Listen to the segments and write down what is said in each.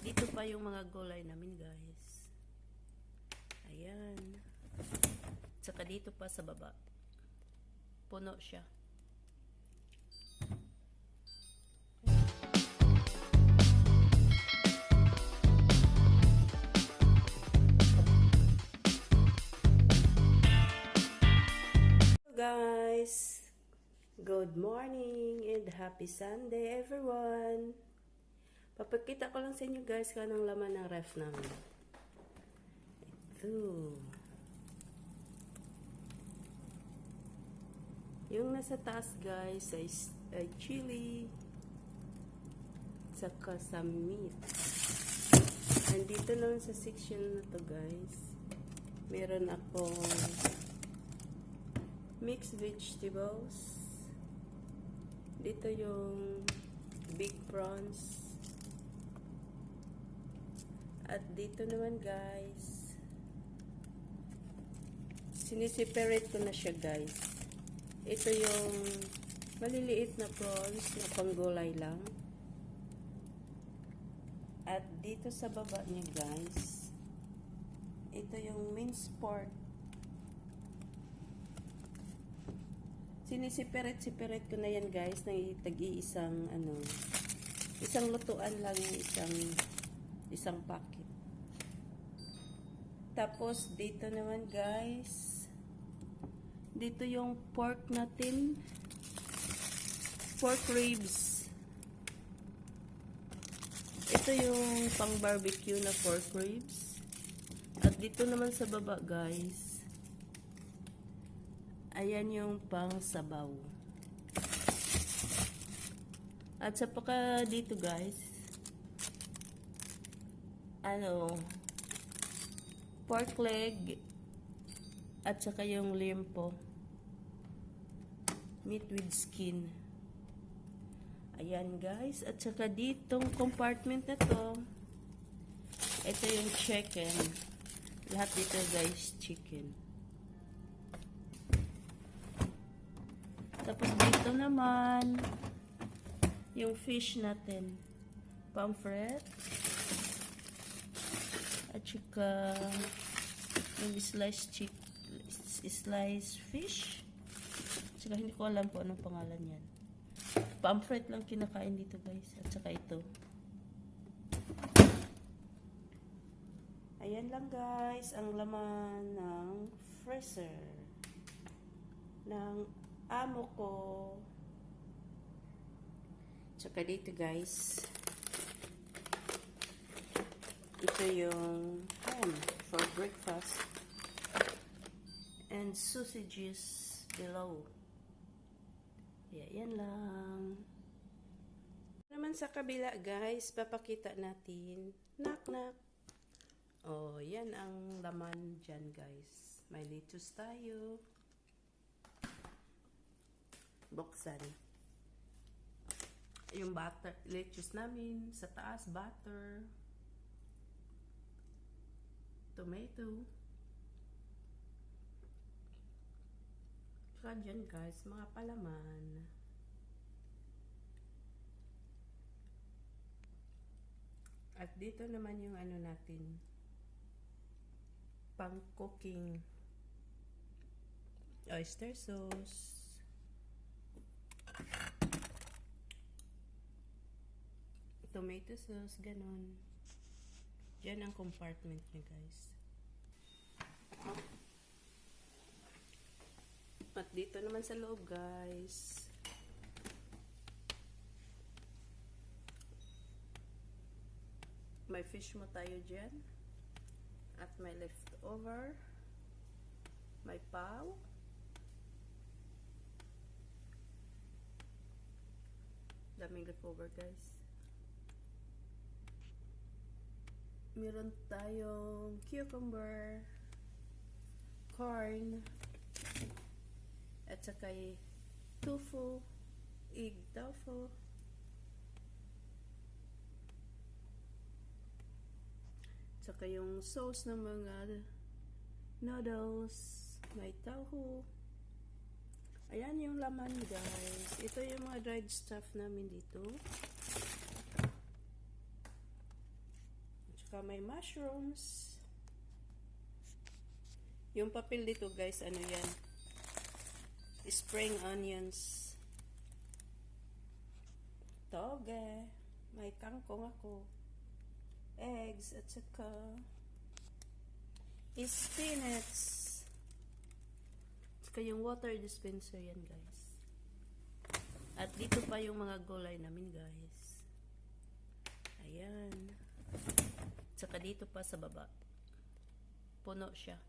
Dito pa yung mga gulay namin, guys. Ayan. Tsaka dito pa sa baba. Puno siya. Guys, good morning and happy Sunday everyone. Papakita ko lang sa inyo guys kung anong laman ng ref namin. Ito. Yung nasa taas guys ay chili saka sa meat. Nandito naman sa section na to guys, meron akong mixed vegetables. Dito yung big prawns. At dito naman guys, siniseparate ko na siya guys. Ito yung maliliit na prawns na panggulay lang. At dito sa baba niya guys, ito yung minced pork. Sinisiperate ko na yan guys, na itag-iisang isang lutuan lang yung isang packet. Tapos dito naman guys, dito yung pork natin, pork ribs. Ito yung pang barbecue na pork ribs. At dito naman sa baba guys, ayan yung pang sabaw. At sa paka dito guys, pork leg at saka yung limpo, meat with skin. Ayan guys, at saka ditong compartment na to, ito yung chicken. Lahat dito guys, chicken. Tapos dito naman yung fish natin, pomfret at saka yung sliced fish. Saka hindi ko alam po anong pangalan yan. Pomfret lang kinakain dito guys. At saka ito. Ayan lang guys ang laman ng freezer ng amo ko. Tsaka dito guys, ito yung ham for breakfast and sausages below. Yeah, yan lang. Naman sa kabila guys, papakita natin. Knock knock. Oh, yan ang laman dyan guys. May lettuce tayo. Buksan. Yung butter, lettuce namin sa taas, butter, tomato. Saka dyan guys, mga palaman. At dito naman yung natin, pang cooking, oyster sauce. Tomato sauce, ganun. Diyan ang compartment niya guys. At dito naman sa loob guys, may fish mo tayo dyan. At may leftover. May paw. Daming leftover guys. Meron tayong cucumber, corn, at saka tofu, egg tofu, saka yung sauce ng mga noodles, may tofu. Ayan yung laman guys. Ito yung mga dried stuff namin dito. Tsaka may mushrooms. Yung papel dito guys, ano yan? Spring onions. Toge. May kangkong ako. Eggs at saka spinach. Tsaka yung water dispenser yan guys. At dito pa yung mga gulay namin guys. Ayan. Tsaka dito pa sa baba. Puno siya.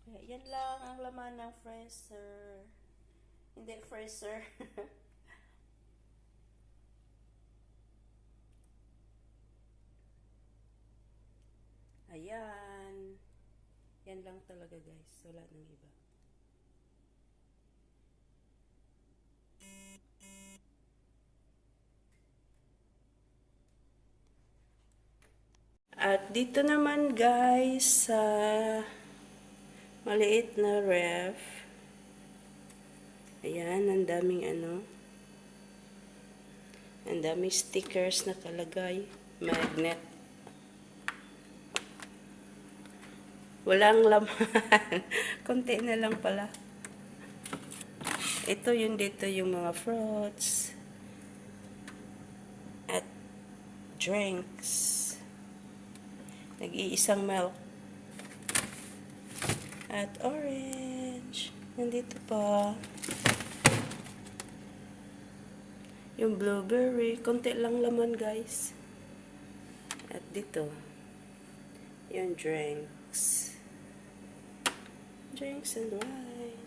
Kaya yan lang ang laman ng freezer. Hindi freezer. Ayan. Yan lang talaga guys. Wala nang iba. At dito naman guys sa maliit na ref. Ayan, ang daming ano. Ang daming stickers nakalagay. Magnet. Walang laman. Konti na lang pala. Ito yung dito yung mga fruits. At drinks. Nag-iisang milk. At orange. Nandito pa. Yung blueberry. Konti lang laman guys. At dito. Yung drinks. Drinks and wine.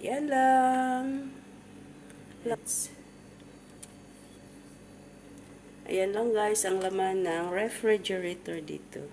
Ayan lang. Ayan lang guys ang laman ng refrigerator dito.